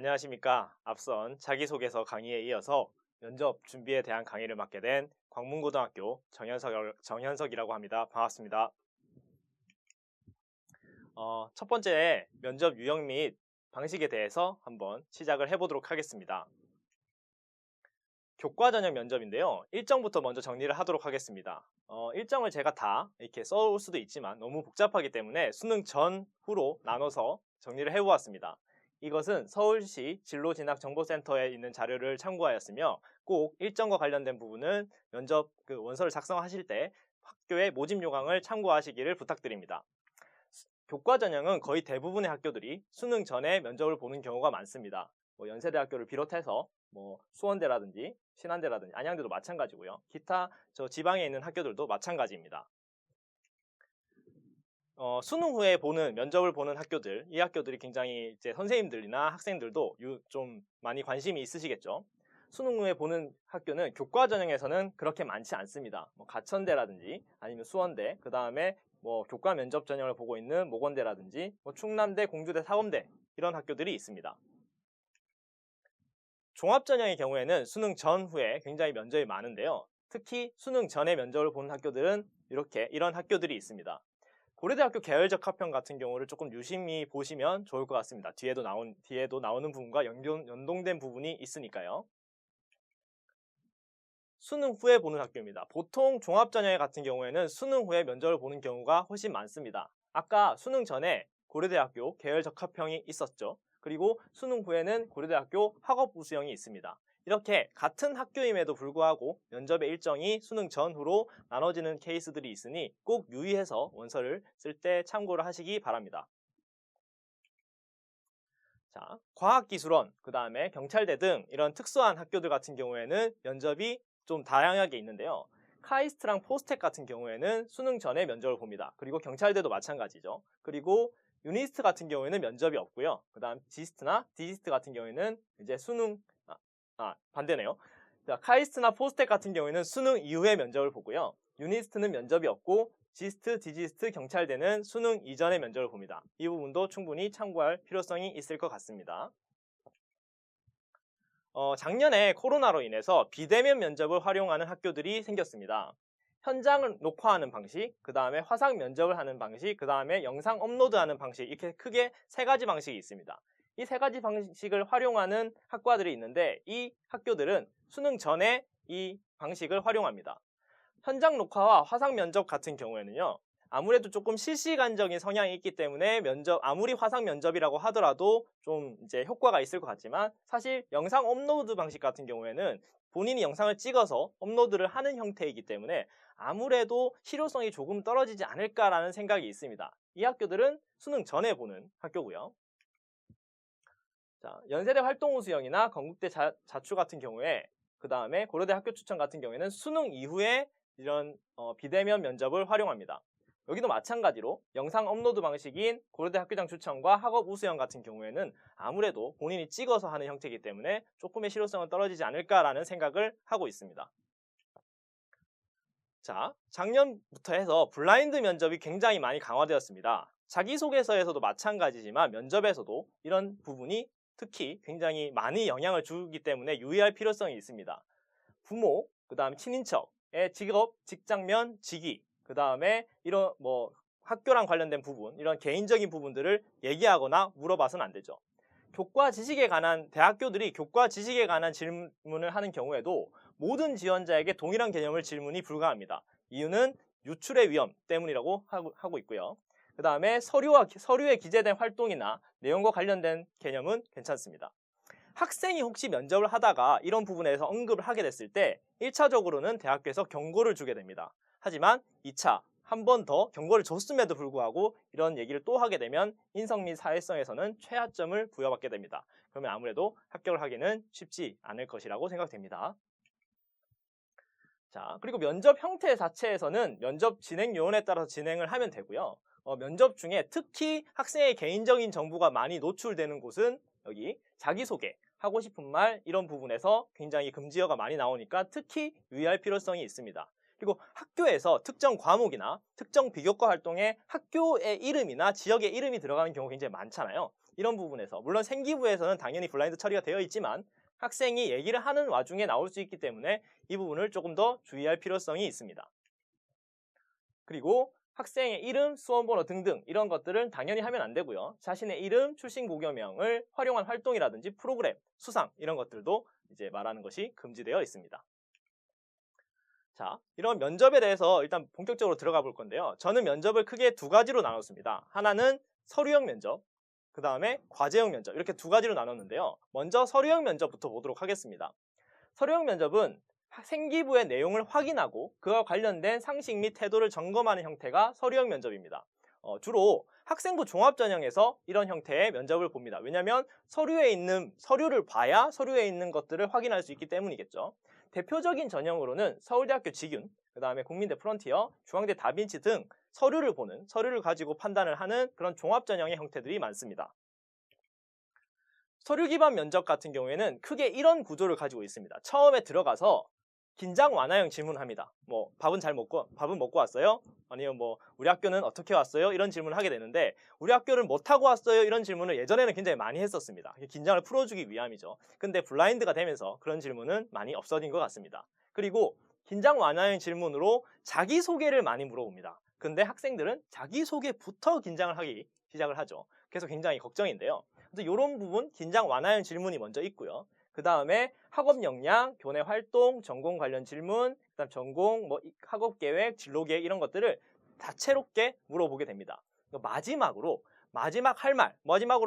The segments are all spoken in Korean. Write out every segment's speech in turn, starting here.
안녕하십니까. 앞선 자기소개서 강의에 이어서 면접 준비에 대한 강의를 맡게 된 광문고등학교 정현석이라고 합니다. 반갑습니다. 첫 번째 면접 유형 및 방식에 대해서 한번 시작을 해보도록 하겠습니다. 교과 전형 면접인데요. 일정부터 먼저 정리를 하도록 하겠습니다. 일정을 제가 다 이렇게 써올 수도 있지만 너무 복잡하기 때문에 수능 전, 후로 나눠서 정리를 해보았습니다. 이것은 서울시 진로진학정보센터에 있는 자료를 참고하였으며 꼭 일정과 관련된 부분은 면접 원서를 작성하실 때 학교의 모집 요강을 참고하시기를 부탁드립니다. 교과 전형은 거의 대부분의 학교들이 수능 전에 면접을 보는 경우가 많습니다. 연세대학교를 비롯해서 수원대라든지 신한대라든지 안양대도 마찬가지고요. 기타 지방에 있는 학교들도 마찬가지입니다. 수능 후에 면접을 보는 학교들, 이 학교들이 굉장히 이제 선생님들이나 학생들도 좀 많이 관심이 있으시겠죠. 수능 후에 보는 학교는 교과 전형에서는 그렇게 많지 않습니다. 가천대라든지 아니면 수원대, 그 다음에 교과 면접 전형을 보고 있는 모건대라든지 충남대, 공주대, 사범대 이런 학교들이 있습니다. 종합전형의 경우에는 수능 전후에 굉장히 면접이 많은데요. 특히 수능 전에 면접을 보는 학교들은 이런 학교들이 있습니다. 고려대학교 계열적 합평 같은 경우를 조금 유심히 보시면 좋을 것 같습니다. 뒤에도 나오는 부분과 연동된 부분이 있으니까요. 수능 후에 보는 학교입니다. 보통 종합전형 같은 경우에는 수능 후에 면접을 보는 경우가 훨씬 많습니다. 아까 수능 전에 고려대학교 계열적 합평이 있었죠. 그리고 수능 후에는 고려대학교 학업우수형이 있습니다. 이렇게 같은 학교임에도 불구하고 면접의 일정이 수능 전후로 나눠지는 케이스들이 있으니 꼭 유의해서 원서를 쓸 때 참고를 하시기 바랍니다. 자, 과학기술원, 그 다음에 경찰대 등 이런 특수한 학교들 같은 경우에는 면접이 좀 다양하게 있는데요. 카이스트랑 포스텍 같은 경우에는 수능 전에 면접을 봅니다. 그리고 경찰대도 마찬가지죠. 그리고 유니스트 같은 경우에는 면접이 없고요. 그 다음 지스트나 디지스트 같은 경우에는 이제 반대네요. 자, 카이스트나 포스텍 같은 경우에는 수능 이후에 면접을 보고요. 유니스트는 면접이 없고 지스트, 디지스트, 경찰대는 수능 이전에 면접을 봅니다. 이 부분도 충분히 참고할 필요성이 있을 것 같습니다. 작년에 코로나로 인해서 비대면 면접을 활용하는 학교들이 생겼습니다. 현장을 녹화하는 방식, 그 다음에 화상 면접을 하는 방식, 그 다음에 영상 업로드하는 방식, 이렇게 크게 세 가지 방식이 있습니다. 이 세 가지 방식을 활용하는 학과들이 있는데 이 학교들은 수능 전에 이 방식을 활용합니다. 현장 녹화와 화상 면접 같은 경우에는요. 아무래도 조금 실시간적인 성향이 있기 때문에 아무리 화상 면접이라고 하더라도 좀 이제 효과가 있을 것 같지만 사실 영상 업로드 방식 같은 경우에는 본인이 영상을 찍어서 업로드를 하는 형태이기 때문에 아무래도 실효성이 조금 떨어지지 않을까라는 생각이 있습니다. 이 학교들은 수능 전에 보는 학교고요. 자, 연세대 활동우수형이나 건국대 자추 같은 경우에 그 다음에 고려대 학교 추천 같은 경우에는 수능 이후에 이런 비대면 면접을 활용합니다. 여기도 마찬가지로 영상 업로드 방식인 고려대 학교장 추천과 학업 우수형 같은 경우에는 아무래도 본인이 찍어서 하는 형태이기 때문에 조금의 실효성은 떨어지지 않을까라는 생각을 하고 있습니다. 자, 작년부터 해서 블라인드 면접이 굉장히 많이 강화되었습니다. 자기소개서에서도 마찬가지지만 면접에서도 이런 부분이 특히 굉장히 많이 영향을 주기 때문에 유의할 필요성이 있습니다. 부모, 그 다음 친인척의 직업, 직장면, 직위, 그 다음에 이런 학교랑 관련된 부분, 이런 개인적인 부분들을 얘기하거나 물어봐서는 안 되죠. 대학교들이 교과 지식에 관한 질문을 하는 경우에도 모든 지원자에게 동일한 개념을 질문이 불가합니다. 이유는 유출의 위험 때문이라고 하고 있고요. 그 다음에 서류에 기재된 활동이나 내용과 관련된 개념은 괜찮습니다. 학생이 혹시 면접을 하다가 이런 부분에서 언급을 하게 됐을 때 1차적으로는 대학교에서 경고를 주게 됩니다. 하지만 2차, 한 번 더 경고를 줬음에도 불구하고 이런 얘기를 또 하게 되면 인성 및 사회성에서는 최하점을 부여받게 됩니다. 그러면 아무래도 합격을 하기는 쉽지 않을 것이라고 생각됩니다. 자, 그리고 면접 형태 자체에서는 면접 진행 요원에 따라서 진행을 하면 되고요. 면접 중에 특히 학생의 개인적인 정보가 많이 노출되는 곳은 여기 자기소개, 하고 싶은 말 이런 부분에서 굉장히 금지어가 많이 나오니까 특히 유의할 필요성이 있습니다. 그리고 학교에서 특정 과목이나 특정 비교과 활동에 학교의 이름이나 지역의 이름이 들어가는 경우가 굉장히 많잖아요. 이런 부분에서 물론 생기부에서는 당연히 블라인드 처리가 되어 있지만 학생이 얘기를 하는 와중에 나올 수 있기 때문에 이 부분을 조금 더 주의할 필요성이 있습니다. 그리고 학생의 이름, 수험번호 등등 이런 것들은 당연히 하면 안 되고요. 자신의 이름, 출신 고교명을 활용한 활동이라든지 프로그램, 수상 이런 것들도 이제 말하는 것이 금지되어 있습니다. 자, 이런 면접에 대해서 일단 본격적으로 들어가 볼 건데요. 저는 면접을 크게 두 가지로 나눴습니다. 하나는 서류형 면접, 그 다음에 과제형 면접 이렇게 두 가지로 나눴는데요. 먼저 서류형 면접부터 보도록 하겠습니다. 서류형 면접은 생기부의 내용을 확인하고 그와 관련된 상식 및 태도를 점검하는 형태가 서류형 면접입니다. 주로 학생부 종합전형에서 이런 형태의 면접을 봅니다. 왜냐하면 서류를 봐야 서류에 있는 것들을 확인할 수 있기 때문이겠죠. 대표적인 전형으로는 서울대학교 직윤, 그 다음에 국민대 프론티어, 중앙대 다빈치 등 서류를 가지고 판단을 하는 그런 종합전형의 형태들이 많습니다. 서류 기반 면접 같은 경우에는 크게 이런 구조를 가지고 있습니다. 처음에 들어가서 긴장 완화형 질문을 합니다. 뭐 밥은 먹고 왔어요? 아니면 뭐 우리 학교는 어떻게 왔어요? 이런 질문을 하게 되는데 우리 학교를 뭐 타고 왔어요? 이런 질문을 예전에는 굉장히 많이 했었습니다. 긴장을 풀어주기 위함이죠. 근데 블라인드가 되면서 그런 질문은 많이 없어진 것 같습니다. 그리고 긴장 완화형 질문으로 자기소개를 많이 물어봅니다. 근데 학생들은 자기소개부터 긴장을 하기 시작을 하죠. 그래서 굉장히 걱정인데요. 그래서 이런 부분 긴장 완화형 질문이 먼저 있고요. 그 다음에 학업 역량, 교내 활동, 전공 관련 질문, 그다음 전공, 학업 계획, 진로 계획 이런 것들을 다채롭게 물어보게 됩니다. 마지막으로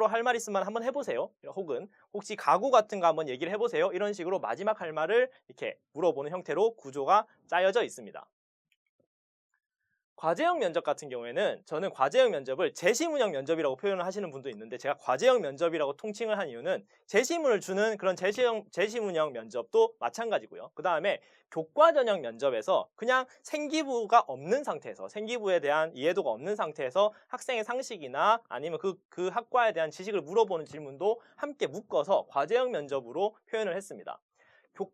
할 말 있으면 한번 해보세요. 혹은 혹시 각오 같은 거 한번 얘기를 해보세요. 이런 식으로 마지막 할 말을 이렇게 물어보는 형태로 구조가 짜여져 있습니다. 과제형 면접 같은 경우에는 저는 과제형 면접을 제시문형 면접이라고 표현을 하시는 분도 있는데 제가 과제형 면접이라고 통칭을 한 이유는 제시문을 주는 그런 제시문형 면접도 마찬가지고요. 그 다음에 교과 전형 면접에서 그냥 생기부가 없는 상태에서 생기부에 대한 이해도가 없는 상태에서 학생의 상식이나 아니면 그 학과에 대한 지식을 물어보는 질문도 함께 묶어서 과제형 면접으로 표현을 했습니다.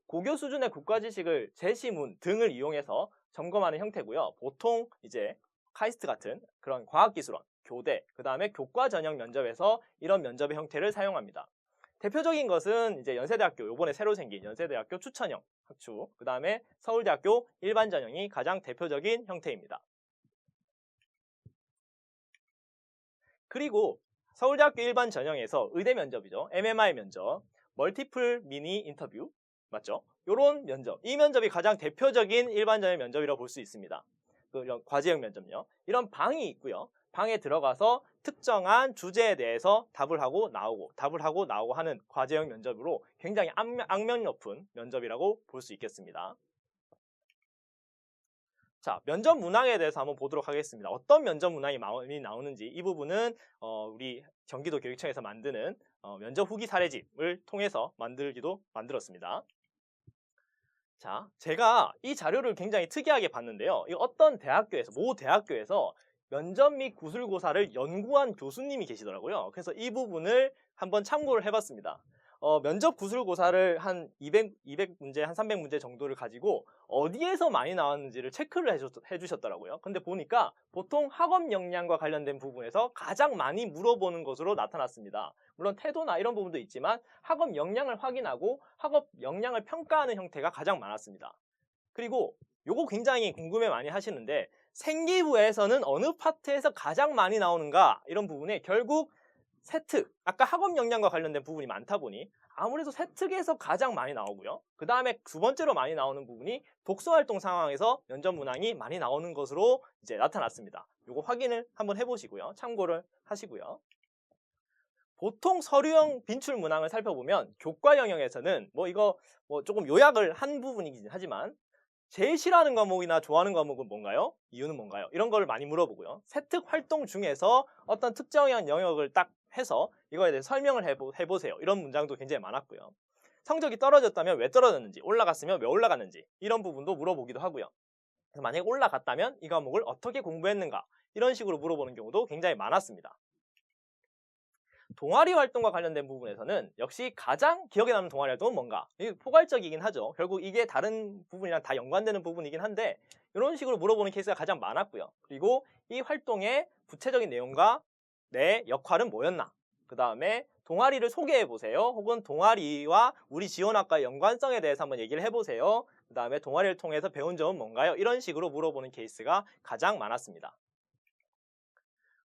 고교 수준의 국가 지식을 제시문 등을 이용해서 점검하는 형태고요. 보통 이제 카이스트 같은 그런 과학기술원, 교대, 그 다음에 교과 전형 면접에서 이런 면접의 형태를 사용합니다. 대표적인 것은 이제 연세대학교, 요번에 새로 생긴 연세대학교 추천형 학추, 그 다음에 서울대학교 일반 전형이 가장 대표적인 형태입니다. 그리고 서울대학교 일반 전형에서 의대 면접이죠. MMI 면접, 멀티플 미니 인터뷰, 맞죠? 이런 면접, 이 면접이 가장 대표적인 일반적인 면접이라고 볼 수 있습니다. 이런 과제형 면접요. 이런 방이 있고요. 방에 들어가서 특정한 주제에 대해서 답을 하고 나오고 하는 과제형 면접으로 굉장히 악명 높은 면접이라고 볼 수 있겠습니다. 자, 면접 문항에 대해서 한번 보도록 하겠습니다. 어떤 면접 문항이 많이 나오는지 이 부분은 우리 경기도 교육청에서 만드는 면접 후기 사례집을 통해서 만들었습니다. 자, 제가 이 자료를 굉장히 특이하게 봤는데요. 이 어떤 모 대학교에서 면접 및 구술고사를 연구한 교수님이 계시더라고요. 그래서 이 부분을 한번 참고를 해봤습니다. 면접 구술고사를 한 200문제, 한 300문제 정도를 가지고 어디에서 많이 나왔는지를 체크를 해주셨더라고요. 근데 보니까 보통 학업 역량과 관련된 부분에서 가장 많이 물어보는 것으로 나타났습니다. 물론 태도나 이런 부분도 있지만 학업 역량을 확인하고 학업 역량을 평가하는 형태가 가장 많았습니다. 그리고 요거 굉장히 궁금해 많이 하시는데 생기부에서는 어느 파트에서 가장 많이 나오는가 이런 부분에 결국 세특, 아까 학업 역량과 관련된 부분이 많다 보니 아무래도 세특에서 가장 많이 나오고요. 그 다음에 두 번째로 많이 나오는 부분이 독서활동 상황에서 면접 문항이 많이 나오는 것으로 이제 나타났습니다. 요거 확인을 한번 해보시고요. 참고를 하시고요. 보통 서류형 빈출 문항을 살펴보면 교과 영역에서는 이거 조금 요약을 한 부분이긴 하지만 제일 싫어하는 과목이나 좋아하는 과목은 뭔가요? 이유는 뭔가요? 이런 걸 많이 물어보고요. 세특 활동 중에서 어떤 특정한 영역을 딱 해서 이거에 대해 설명을 해보세요. 이런 문장도 굉장히 많았고요. 성적이 떨어졌다면 왜 떨어졌는지, 올라갔으면 왜 올라갔는지 이런 부분도 물어보기도 하고요. 그래서 만약에 올라갔다면 이 과목을 어떻게 공부했는가 이런 식으로 물어보는 경우도 굉장히 많았습니다. 동아리 활동과 관련된 부분에서는 역시 가장 기억에 남는 동아리 활동은 뭔가? 이게 포괄적이긴 하죠. 결국 이게 다른 부분이랑 다 연관되는 부분이긴 한데 이런 식으로 물어보는 케이스가 가장 많았고요. 그리고 이 활동의 구체적인 내용과 내 역할은 뭐였나? 그 다음에 동아리를 소개해보세요. 혹은 동아리와 우리 지원학과의 연관성에 대해서 한번 얘기를 해보세요. 그 다음에 동아리를 통해서 배운 점은 뭔가요? 이런 식으로 물어보는 케이스가 가장 많았습니다.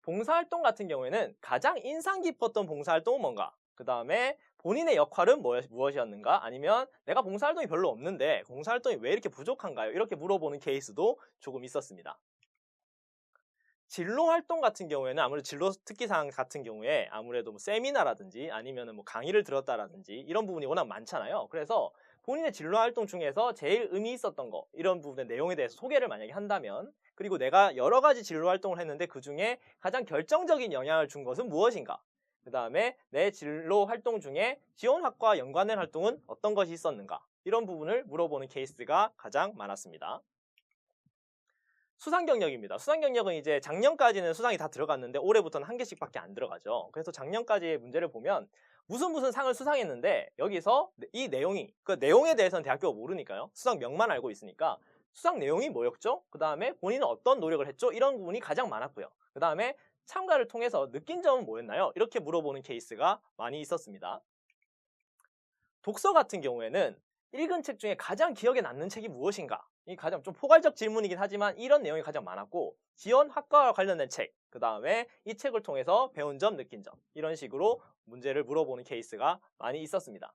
봉사활동 같은 경우에는 가장 인상 깊었던 봉사활동은 뭔가? 그 다음에 본인의 역할은 무엇이었는가? 아니면 내가 봉사활동이 별로 없는데 봉사활동이 왜 이렇게 부족한가요? 이렇게 물어보는 케이스도 조금 있었습니다. 진로 활동 같은 경우에는 아무래도 진로 특기사항 같은 경우에 아무래도 뭐 세미나라든지 아니면 뭐 강의를 들었다라든지 이런 부분이 워낙 많잖아요. 그래서 본인의 진로 활동 중에서 제일 의미 있었던 거 이런 부분의 내용에 대해서 소개를 만약에 한다면, 그리고 내가 여러 가지 진로 활동을 했는데 그 중에 가장 결정적인 영향을 준 것은 무엇인가? 그 다음에 내 진로 활동 중에 지원학과와 연관된 활동은 어떤 것이 있었는가? 이런 부분을 물어보는 케이스가 가장 많았습니다. 수상 경력입니다. 수상 경력은 이제 작년까지는 수상이 다 들어갔는데 올해부터는 한 개씩밖에 안 들어가죠. 그래서 작년까지의 문제를 보면 무슨 상을 수상했는데 여기서 이 내용이, 그 내용에 대해서는 대학교가 모르니까요. 수상명만 알고 있으니까 수상 내용이 뭐였죠? 그 다음에 본인은 어떤 노력을 했죠? 이런 부분이 가장 많았고요. 그 다음에 참가를 통해서 느낀 점은 뭐였나요? 이렇게 물어보는 케이스가 많이 있었습니다. 독서 같은 경우에는 읽은 책 중에 가장 기억에 남는 책이 무엇인가? 이 가장 좀 포괄적 질문이긴 하지만 이런 내용이 가장 많았고, 지원 학과와 관련된 책, 그 다음에 이 책을 통해서 배운 점, 느낀 점, 이런 식으로 문제를 물어보는 케이스가 많이 있었습니다.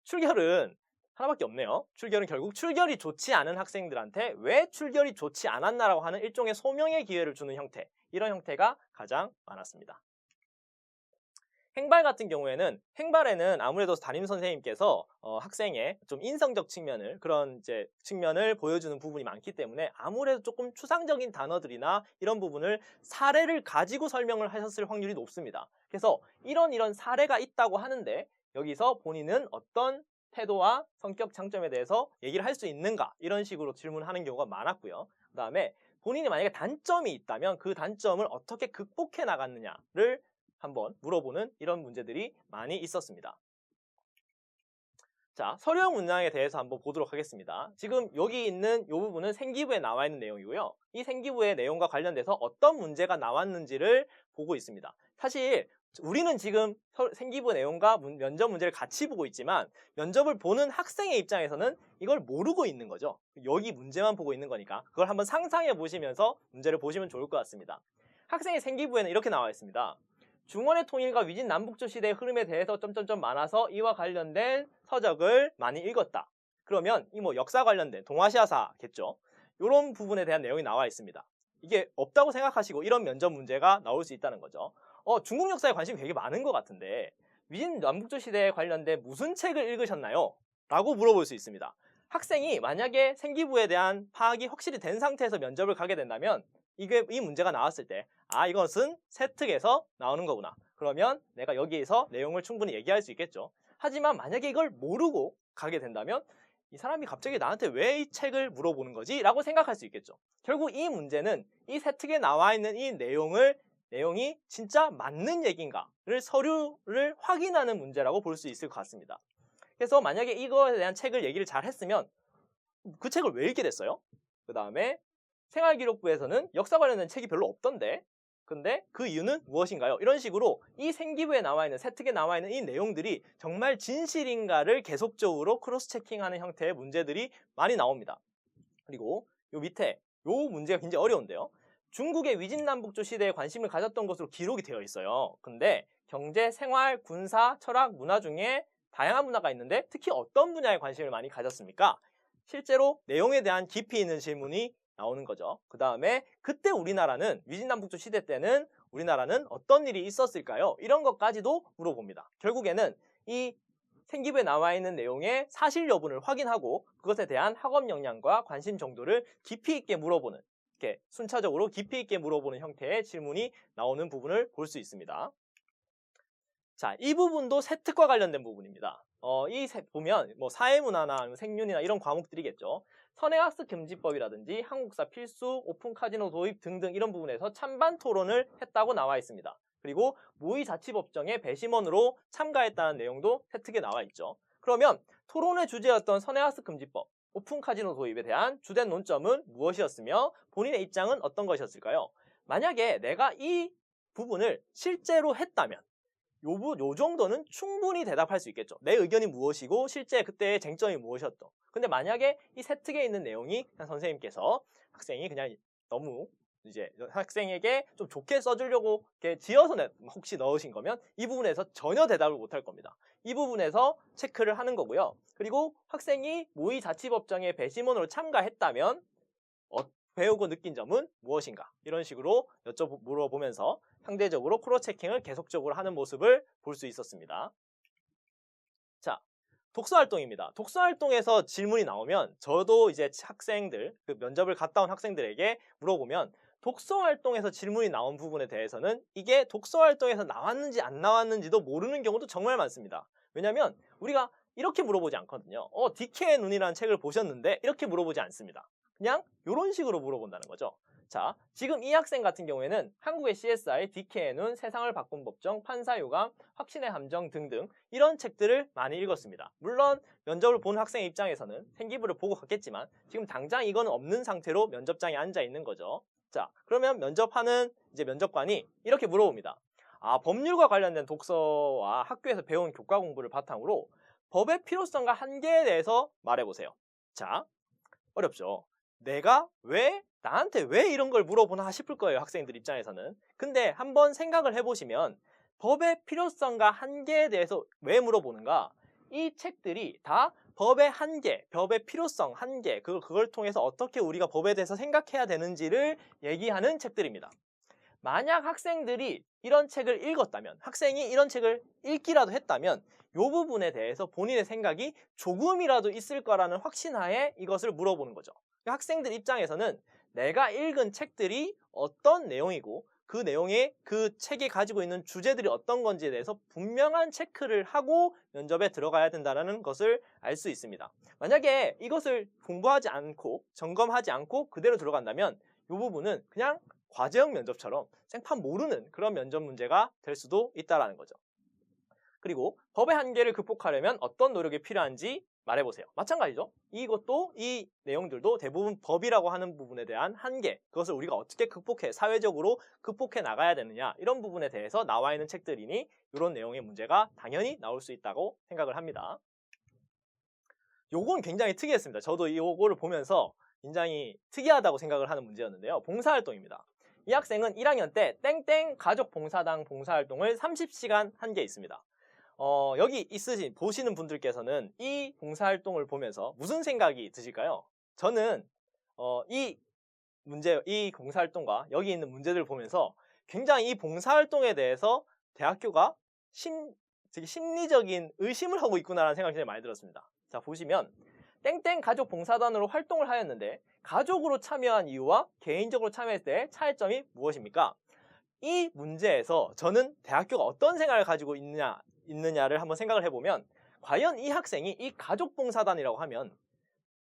출결은 하나밖에 없네요. 출결은 결국 출결이 좋지 않은 학생들한테 왜 출결이 좋지 않았나라고 하는 일종의 소명의 기회를 주는 형태, 이런 형태가 가장 많았습니다. 행발 같은 경우에는, 행발에는 아무래도 담임 선생님께서 학생의 좀 인성적 측면을, 그런 이제 측면을 보여주는 부분이 많기 때문에 아무래도 조금 추상적인 단어들이나 이런 부분을 사례를 가지고 설명을 하셨을 확률이 높습니다. 그래서 이런 사례가 있다고 하는데 여기서 본인은 어떤 태도와 성격 장점에 대해서 얘기를 할 수 있는가, 이런 식으로 질문하는 경우가 많았고요. 그 다음에 본인이 만약에 단점이 있다면 그 단점을 어떻게 극복해 나갔느냐를 한번 물어보는 이런 문제들이 많이 있었습니다. 자, 서류형 문장에 대해서 한번 보도록 하겠습니다. 지금 여기 있는 이 부분은 생기부에 나와 있는 내용이고요. 이 생기부의 내용과 관련돼서 어떤 문제가 나왔는지를 보고 있습니다. 사실 우리는 지금 생기부 내용과 면접 문제를 같이 보고 있지만 면접을 보는 학생의 입장에서는 이걸 모르고 있는 거죠. 여기 문제만 보고 있는 거니까 그걸 한번 상상해 보시면서 문제를 보시면 좋을 것 같습니다. 학생의 생기부에는 이렇게 나와 있습니다. 중원의 통일과 위진 남북조 시대의 흐름에 대해서 점점점 많아서 이와 관련된 서적을 많이 읽었다. 그러면 이 뭐 역사 관련된 동아시아사겠죠. 이런 부분에 대한 내용이 나와 있습니다. 이게 없다고 생각하시고 이런 면접 문제가 나올 수 있다는 거죠. 중국 역사에 관심이 되게 많은 것 같은데 위진 남북조 시대에 관련된 무슨 책을 읽으셨나요? 라고 물어볼 수 있습니다. 학생이 만약에 생기부에 대한 파악이 확실히 된 상태에서 면접을 가게 된다면 이 문제가 나왔을 때 이것은 새 특에서 나오는 거구나. 그러면 내가 여기에서 내용을 충분히 얘기할 수 있겠죠. 하지만 만약에 이걸 모르고 가게 된다면 이 사람이 갑자기 나한테 왜 이 책을 물어보는 거지? 라고 생각할 수 있겠죠. 결국 이 문제는 이 새 특에 나와 있는 이 내용이 진짜 맞는 얘기인가를 서류를 확인하는 문제라고 볼 수 있을 것 같습니다. 그래서 만약에 이거에 대한 책을 얘기를 잘 했으면 그 책을 왜 읽게 됐어요? 그 다음에 생활기록부에서는 역사 관련된 책이 별로 없던데 근데 그 이유는 무엇인가요? 이런 식으로 이 생기부에 나와 있는, 새특에 나와 있는 이 내용들이 정말 진실인가를 계속적으로 크로스 체킹하는 형태의 문제들이 많이 나옵니다. 그리고 요 밑에 요 문제가 굉장히 어려운데요. 중국의 위진남북조 시대에 관심을 가졌던 것으로 기록이 되어 있어요. 근데 경제, 생활, 군사, 철학, 문화 중에 다양한 문화가 있는데 특히 어떤 분야에 관심을 많이 가졌습니까? 실제로 내용에 대한 깊이 있는 질문이 나오는 거죠. 그 다음에 그때 우리나라는 위진남북조 시대 때는 우리나라는 어떤 일이 있었을까요? 이런 것까지도 물어봅니다. 결국에는 이 생기부에 나와 있는 내용의 사실 여부를 확인하고 그것에 대한 학업 역량과 관심 정도를 깊이 있게 물어보는, 이렇게 순차적으로 깊이 있게 물어보는 형태의 질문이 나오는 부분을 볼 수 있습니다. 자, 이 부분도 새특과 관련된 부분입니다. 보면 뭐 사회문화나 아니면 생윤이나 이런 과목들이겠죠. 선행학습 금지법이라든지 한국사 필수, 오픈 카지노 도입 등등 이런 부분에서 찬반 토론을 했다고 나와 있습니다. 그리고 모의자치법정의 배심원으로 참가했다는 내용도 새특에 나와 있죠. 그러면 토론의 주제였던 선행학습 금지법, 오픈 카지노 도입에 대한 주된 논점은 무엇이었으며 본인의 입장은 어떤 것이었을까요? 만약에 내가 이 부분을 실제로 했다면 요 정도는 충분히 대답할 수 있겠죠. 내 의견이 무엇이고 실제 그때의 쟁점이 무엇이었던. 근데 만약에 이 세특에 있는 내용이 그냥 선생님께서 학생이 그냥 너무 이제 학생에게 좀 좋게 써주려고 이렇게 지어서 혹시 넣으신 거면 이 부분에서 전혀 대답을 못할 겁니다. 이 부분에서 체크를 하는 거고요. 그리고 학생이 모의 자치법정에 배심원으로 참가했다면 배우고 느낀 점은 무엇인가? 이런 식으로 물어보면서 상대적으로 크로스 체킹을 계속적으로 하는 모습을 볼 수 있었습니다. 자, 독서활동입니다. 독서활동에서 질문이 나오면 저도 이제 학생들, 그 면접을 갔다 온 학생들에게 물어보면 독서활동에서 질문이 나온 부분에 대해서는 이게 독서활동에서 나왔는지 안 나왔는지도 모르는 경우도 정말 많습니다. 왜냐하면 우리가 이렇게 물어보지 않거든요. 디케의 눈이라는 책을 보셨는데 이렇게 물어보지 않습니다. 그냥 이런 식으로 물어본다는 거죠. 자, 지금 이 학생 같은 경우에는 한국의 CSI, 디케의 눈, 세상을 바꾼 법정, 판사유감, 확신의 함정 등등 이런 책들을 많이 읽었습니다. 물론 면접을 본 학생 입장에서는 생기부를 보고 갔겠지만 지금 당장 이거는 없는 상태로 면접장에 앉아 있는 거죠. 자, 그러면 면접하는 이제 면접관이 이렇게 물어봅니다. 법률과 관련된 독서와 학교에서 배운 교과 공부를 바탕으로 법의 필요성과 한계에 대해서 말해보세요. 자, 어렵죠. 나한테 왜 이런 걸 물어보나 싶을 거예요, 학생들 입장에서는. 근데 한번 생각을 해보시면 법의 필요성과 한계에 대해서 왜 물어보는가? 이 책들이 다 법의 한계, 법의 필요성, 한계, 그걸 통해서 어떻게 우리가 법에 대해서 생각해야 되는지를 얘기하는 책들입니다. 만약 학생들이 이런 책을 읽었다면, 학생이 이런 책을 읽기라도 했다면 이 부분에 대해서 본인의 생각이 조금이라도 있을 거라는 확신하에 이것을 물어보는 거죠. 학생들 입장에서는 내가 읽은 책들이 어떤 내용이고 그 내용에 그 책이 가지고 있는 주제들이 어떤 건지에 대해서 분명한 체크를 하고 면접에 들어가야 된다는 것을 알 수 있습니다. 만약에 이것을 공부하지 않고 점검하지 않고 그대로 들어간다면 이 부분은 그냥 과제형 면접처럼 생판 모르는 그런 면접 문제가 될 수도 있다는 거죠. 그리고 법의 한계를 극복하려면 어떤 노력이 필요한지 말해보세요. 마찬가지죠. 이 내용들도 대부분 법이라고 하는 부분에 대한 한계, 그것을 우리가 어떻게 사회적으로 극복해 나가야 되느냐, 이런 부분에 대해서 나와 있는 책들이니 이런 내용의 문제가 당연히 나올 수 있다고 생각을 합니다. 요건 굉장히 특이했습니다. 저도 요거를 보면서 굉장히 특이하다고 생각을 하는 문제였는데요. 봉사활동입니다. 이 학생은 1학년 때 땡땡 가족봉사당 봉사활동을 30시간 한 게 있습니다. 여기 보시는 분들께서는 이 봉사활동을 보면서 무슨 생각이 드실까요? 저는 이 봉사활동과 여기 있는 문제들을 보면서 굉장히 이 봉사활동에 대해서 대학교가 되게 심리적인 의심을 하고 있구나라는 생각이 굉장히 많이 들었습니다. 자, 보시면 땡땡 가족봉사단으로 활동을 하였는데 가족으로 참여한 이유와 개인적으로 참여했을 때 차이점이 무엇입니까? 이 문제에서 저는 대학교가 어떤 생각을 가지고 있느냐를 한번 생각을 해보면 과연 이 학생이 이 가족봉사단이라고 하면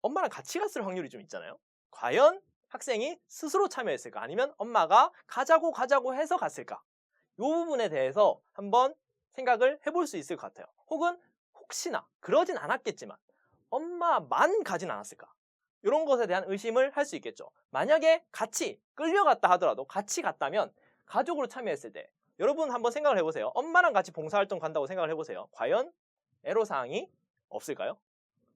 엄마랑 같이 갔을 확률이 좀 있잖아요. 과연 학생이 스스로 참여했을까? 아니면 엄마가 가자고 해서 갔을까? 이 부분에 대해서 한번 생각을 해볼 수 있을 것 같아요. 혹시나 그러진 않았겠지만 엄마만 가진 않았을까? 이런 것에 대한 의심을 할 수 있겠죠. 만약에 같이 끌려갔다 하더라도 같이 갔다면 가족으로 참여했을 때 여러분 한번 생각을 해보세요. 엄마랑 같이 봉사활동 간다고 생각을 해보세요. 과연 애로사항이 없을까요?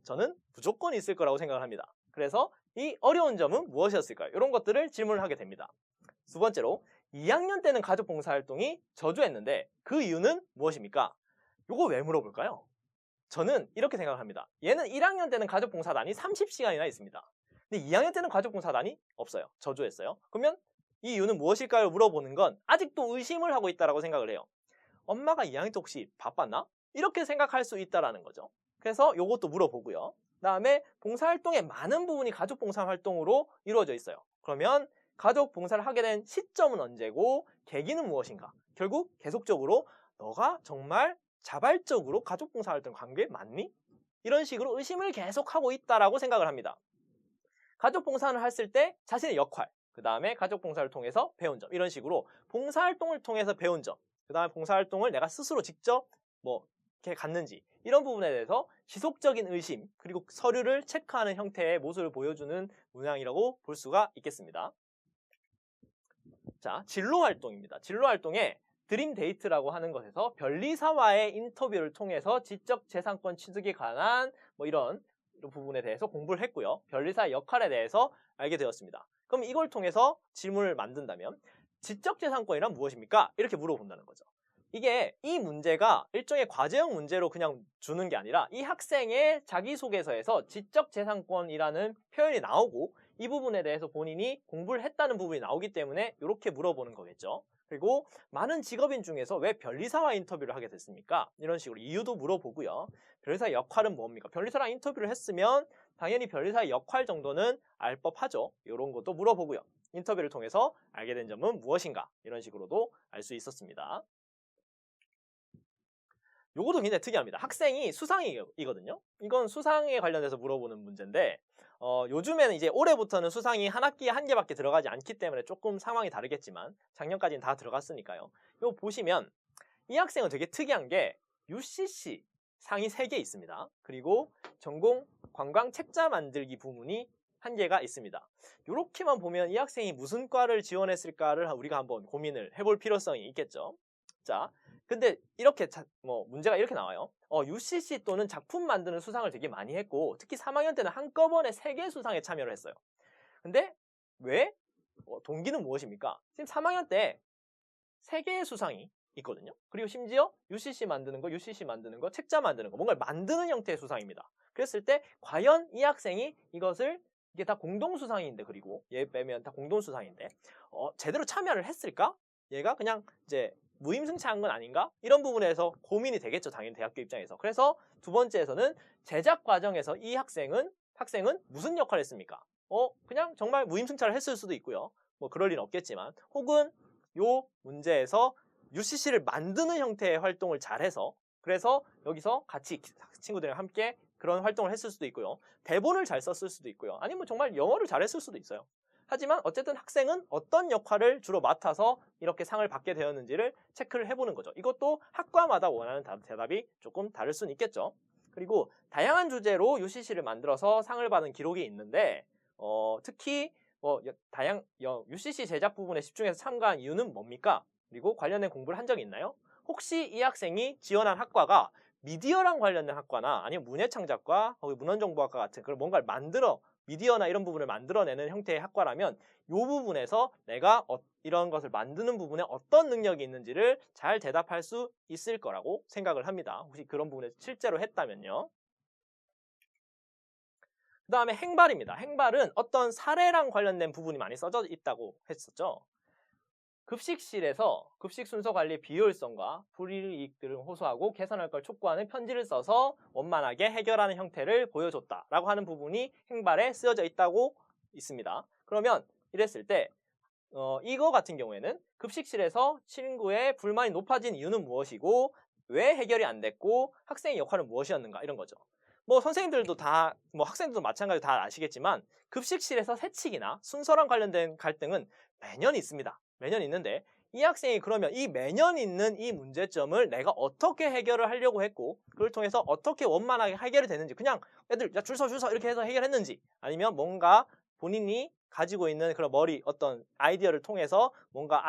저는 무조건 있을 거라고 생각을 합니다. 그래서 이 어려운 점은 무엇이었을까요? 이런 것들을 질문을 하게 됩니다. 두 번째로 2학년 때는 가족 봉사활동이 저조했는데 그 이유는 무엇입니까? 이거 왜 물어볼까요? 저는 이렇게 생각합니다. 얘는 1학년 때는 가족 봉사단이 30시간이나 있습니다. 근데 2학년 때는 가족 봉사단이 없어요. 저조했어요. 그러면 이 이유는 무엇일까요? 물어보는 건 아직도 의심을 하고 있다고 생각을 해요. 엄마가 2학년 때 혹시 바빴나? 이렇게 생각할 수 있다는 거죠. 그래서 이것도 물어보고요. 그다음에 봉사활동의 많은 부분이 가족 봉사활동으로 이루어져 있어요. 그러면 가족 봉사를 하게 된 시점은 언제고 계기는 무엇인가? 결국 계속적으로 너가 정말 자발적으로 가족 봉사활동 관계 맞니? 이런 식으로 의심을 계속하고 있다라고 생각을 합니다. 가족 봉사를 했을 때 자신의 역할, 그 다음에 가족 봉사를 통해서 배운 점, 이런 식으로 봉사활동을 통해서 배운 점, 그 다음에 봉사활동을 내가 스스로 직접 이렇게 갔는지, 이런 부분에 대해서 지속적인 의심, 그리고 서류를 체크하는 형태의 모습을 보여주는 문항이라고 볼 수가 있겠습니다. 자, 진로 활동입니다. 진로 활동에 드림 데이트라고 하는 것에서 변리사와의 인터뷰를 통해서 지적 재산권 취득에 관한 뭐 이런 부분에 대해서 공부를 했고요. 변리사의 역할에 대해서 알게 되었습니다. 그럼 이걸 통해서 질문을 만든다면 지적 재산권이란 무엇입니까? 이렇게 물어본다는 거죠. 이게 이 문제가 일종의 과제형 문제로 그냥 주는 게 아니라 이 학생의 자기소개서에서 지적 재산권이라는 표현이 나오고 이 부분에 대해서 본인이 공부를 했다는 부분이 나오기 때문에 이렇게 물어보는 거겠죠. 그리고 많은 직업인 중에서 왜 변리사와 인터뷰를 하게 됐습니까? 이런 식으로 이유도 물어보고요. 변리사의 역할은 뭡니까? 변리사랑 인터뷰를 했으면 당연히 변리사의 역할 정도는 알 법하죠. 이런 것도 물어보고요. 인터뷰를 통해서 알게 된 점은 무엇인가? 이런 식으로도 알 수 있었습니다. 요것도 굉장히 특이합니다. 학생이 수상이거든요. 이건 수상에 관련해서 물어보는 문제인데 요즘에는 이제 올해부터는 수상이 한 학기에 한 개밖에 들어가지 않기 때문에 조금 상황이 다르겠지만 작년까지는 다 들어갔으니까요. 이거 보시면 이 학생은 되게 특이한 게 UCC 상이 3개 있습니다. 그리고 전공 관광 책자 만들기 부문이 1개가 있습니다. 이렇게만 보면 이 학생이 무슨 과를 지원했을까를 우리가 한번 고민을 해볼 필요성이 있겠죠. 자, 근데 이렇게 문제가 이렇게 나와요. UCC 또는 작품 만드는 수상을 되게 많이 했고 특히 3학년 때는 한꺼번에 3개 수상에 참여를 했어요. 근데 왜? 동기는 무엇입니까? 지금 3학년 때 3개의 수상이 있거든요. 그리고 심지어 UCC 만드는 거, 책자 만드는 거, 뭔가를 만드는 형태의 수상입니다. 그랬을 때 과연 이 학생이 이게 다 공동수상인데 그리고 얘 빼면 다 공동수상인데 제대로 참여를 했을까? 얘가 그냥 이제 무임승차한 건 아닌가? 이런 부분에서 고민이 되겠죠. 당연히 대학교 입장에서. 그래서 두 번째에서는 제작 과정에서 이 학생은 무슨 역할을 했습니까? 그냥 정말 무임승차를 했을 수도 있고요. 뭐 그럴 일은 없겠지만 혹은 요 문제에서 UCC를 만드는 형태의 활동을 잘해서 그래서 여기서 같이 친구들이랑 함께 그런 활동을 했을 수도 있고요. 대본을 잘 썼을 수도 있고요. 아니면 정말 영어를 잘했을 수도 있어요. 하지만 어쨌든 학생은 어떤 역할을 주로 맡아서 이렇게 상을 받게 되었는지를 체크를 해보는 거죠. 이것도 학과마다 원하는 대답이 조금 다를 수는 있겠죠. 그리고 다양한 주제로 UCC를 만들어서 상을 받은 기록이 있는데 특히 UCC 제작 부분에 집중해서 참가한 이유는 뭡니까? 그리고 관련된 공부를 한 적이 있나요? 혹시 이 학생이 지원한 학과가 미디어랑 관련된 학과나 아니면 문예창작과 문헌정보학과 같은 그런 뭔가를 미디어나 이런 부분을 만들어내는 형태의 학과라면 이 부분에서 내가 이런 것을 만드는 부분에 어떤 능력이 있는지를 잘 대답할 수 있을 거라고 생각을 합니다. 혹시 그런 부분에 실제로 했다면요. 그 다음에 행발입니다. 행발은 어떤 사례랑 관련된 부분이 많이 써져 있다고 했었죠. 급식실에서 급식 순서 관리 비효율성과 불이익들을 호소하고 개선할 걸 촉구하는 편지를 써서 원만하게 해결하는 형태를 보여줬다라고 하는 부분이 행발에 쓰여져 있다고 있습니다. 그러면 이랬을 때 이거 같은 경우에는 급식실에서 친구의 불만이 높아진 이유는 무엇이고 왜 해결이 안 됐고 학생의 역할은 무엇이었는가 이런 거죠. 선생님들도 다 학생들도 마찬가지로 다 아시겠지만 급식실에서 세칙이나 순서랑 관련된 갈등은 매년 있습니다. 매년 있는데 이 학생이 그러면 이 매년 있는 이 문제점을 내가 어떻게 해결을 하려고 했고 그걸 통해서 어떻게 원만하게 해결이 되는지 그냥 애들 줄 서 이렇게 해서 해결했는지 아니면 뭔가 본인이 가지고 있는 그런 어떤 아이디어를 통해서 뭔가